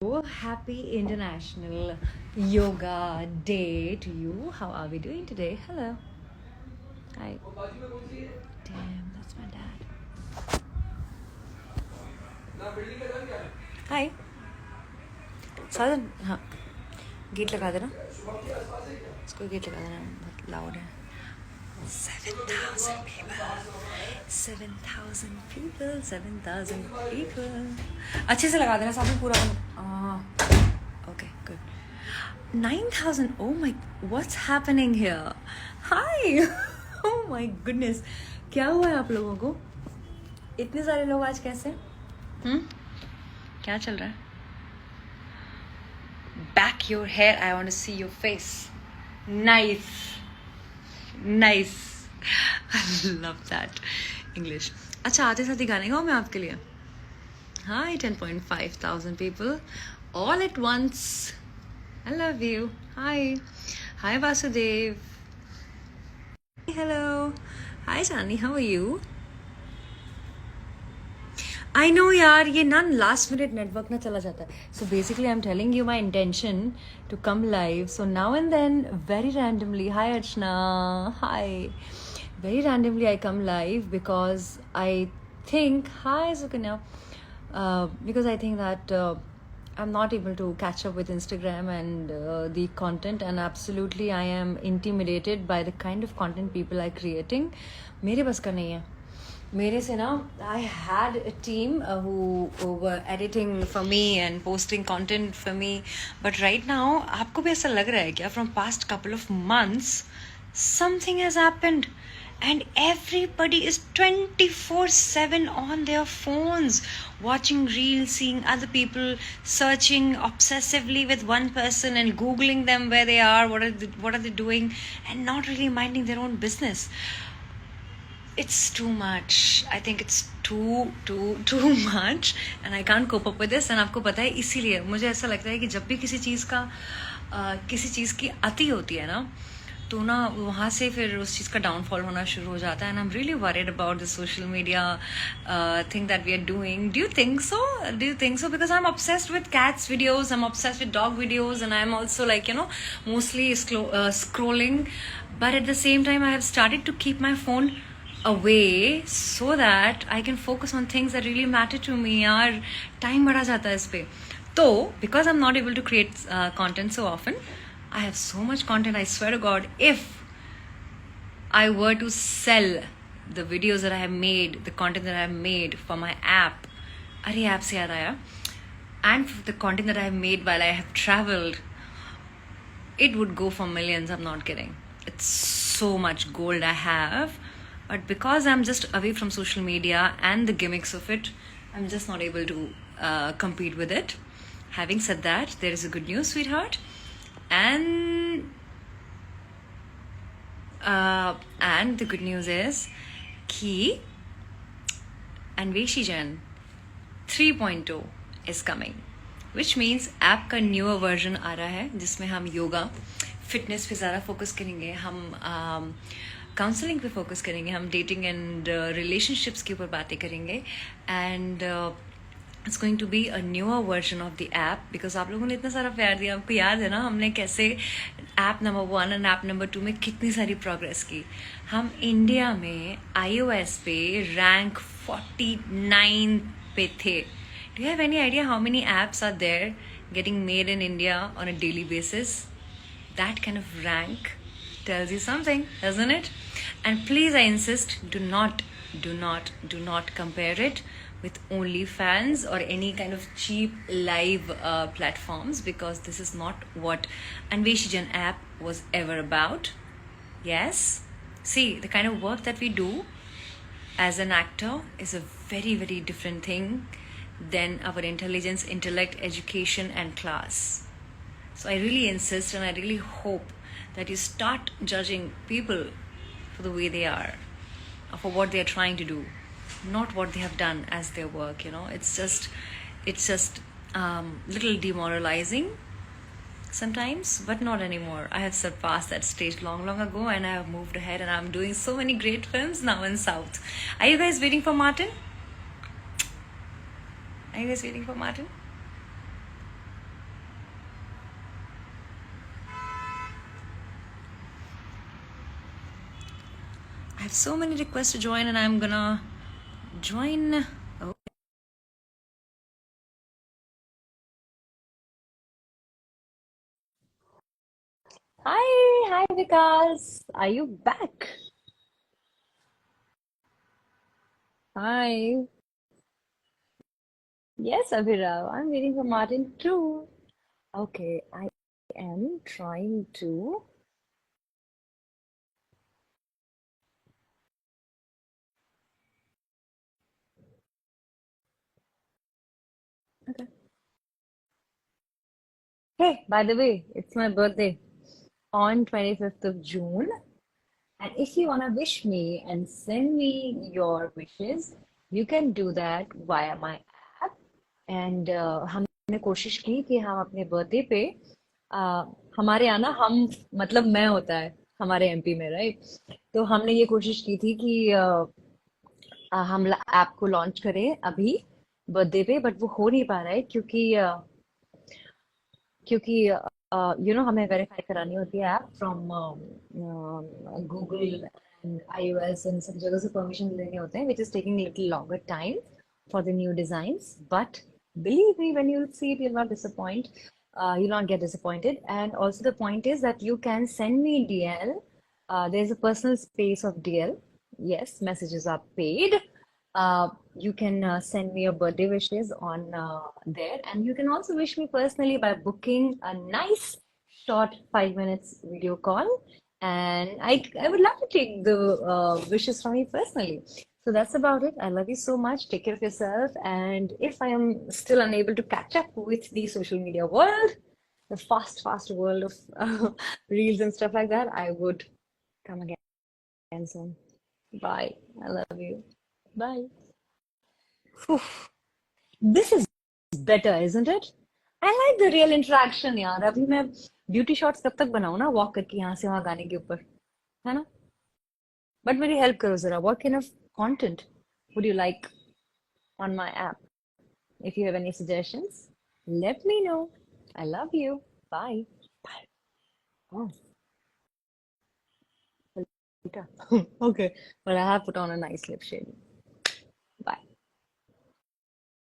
Oh, happy International Yoga Day to you. How are we doing today? Hello. Hi. Damn, that's my dad. Hi. साधन हाँ gate लगा देना इसको gate लगा देना बहुत लाउड है 7,000 people 7,000 people 7,000 people अच्छे से लगा देना साधन पूरा okay good 9,000 oh my what's happening here hi oh my goodness क्या हुआ है आप लोगों को इतने सारे लोग आज कैसे क्या चल रहा है back your hair I want to see your face nice I love that English अच्छा आते साथ ही गाने गाऊँ मैं आपके लिए Hi 10.5 thousand people all at once I love you Hi Vasudev hello Hi Shani how are you I know यार ये ना last minute network ना चला जाता है so basically I'm telling you my intention to come live so now and then very randomly hi Archana hi very randomly I come live because I think hi Sukanya because I think that I'm not able to catch up with Instagram and the content and absolutely I am intimidated by the kind of content people are creating मेरे बस का नहीं है मेरे से ना I had a team who were editing for me and posting content for me but right now आपको भी ऐसा लग रहा है क्या from past couple of months something has happened and everybody is 24/7 on their phones watching reels seeing other people searching obsessively with one person and googling them where they are what are they doing and not really minding their own business it's too much I think it's too much and I can't cope up with this and आपको पता है इसीलिए मुझे ऐसा लगता है कि जब भी किसी चीज़ की अति होती है ना तो ना वहाँ से फिर उस चीज़ का डाउनफॉल होना शुरू हो जाता है and I'm really worried about the social media thing that we are doing do you think so because I'm obsessed with cats videos I'm obsessed with dog videos and I'm also like mostly scrolling but at the same time I have started to keep my phone away so that I can focus on things that really matter to me यार time बढ़ा जाता है इस पे तो because I'm not able to create content so often I have so much content I swear to God if I were to sell the videos that I have made the content that I have made for my app अरे app से याद आया and the content that I have made while I have traveled it would go for millions I'm not kidding it's so much gold I have but because I'm just away from social media and the gimmicks of it I'm just not able to compete with it having said that there is a good news sweetheart and the good news is ki Anveshi Jan 3.0 is coming which means app का newer version आ रहा है जिसमें हम yoga fitness पे ज़्यादा focus करेंगे हम counselling पे फोकस करेंगे हम डेटिंग एंड रिलेशनशिप्स के ऊपर बातें करेंगे and it's going to be a newer version of the app because आप लोगों ने इतना सारा प्यार दिया आपको याद है ना हमने कैसे app number 1 and app number 2 में कितनी सारी प्रोग्रेस की हम इंडिया में iOS पे रैंक 49 पे थे do you have any idea how many apps are there getting made in India on a daily basis that kind of rank tells you something doesn't it and please I insist do not compare it with OnlyFans or any kind of cheap live platforms because this is not what Anveshi Jan app was ever about yes see the kind of work that we do as an actor is a very very different thing than our intelligence intellect education and class so I really insist and I really hope that you start judging people for the way they are or for what they are trying to do not what they have done as their work it's just little demoralizing sometimes but not anymore I have surpassed that stage long ago and I have moved ahead and I'm doing so many great films now in South are you guys waiting for Martin have so many requests to join, and I'm gonna join. Oh. Hi, Vikas. Are you back? Hi. Yes, Abhirav. I'm waiting for Martin too. Okay, I am trying to. Okay. Hey, by the way, it's my birthday on 25th of June. And if you want to wish me and send me your wishes, you can do that via my app. And हमने कोशिश की कि हम अपने birthday पे uh, हमारे यहाँ ना हम मतलब मैं होता है हमारे एमपी में, राइट? तो हमने ये कोशिश की थी कि हम ऐप को लॉन्च करें अभी बर्थडे पे, बट वो हो नहीं पा रहा है क्योंकि हमें वेरीफाई करानी होती है app from Google and iOS and सब जगह से परमिशन लेने होते हैं, which is taking little longer time for the new designs, but believe me, when you see it, you'll not disappoint. You'll not get disappointed. And also the point is that you can send me DL. There's a personal space of DL. Yes, messages are paid. You can send me your birthday wishes on there, and you can also wish me personally by booking a nice short 5 minutes video call. And I would love to take the wishes from you personally. So that's about it. I love you so much. Take care of yourself. And if I am still unable to catch up with the social media world, the fast world of reels and stuff like that, I would come again soon. Bye. I love you. Bye. Phew. This is better, isn't it? I like the real interaction यार. अभी मैं beauty shots कब तक बनाऊँ ना, walk करके यहाँ से वहाँ गाने के ऊपर, है ना? बट मेरी हेल्प करो जरा. What kind of content would you like on my app? If you have any suggestions, let me know. I love you. Bye. Bye. Oh, okay. Well, I have put on a nice lip shade.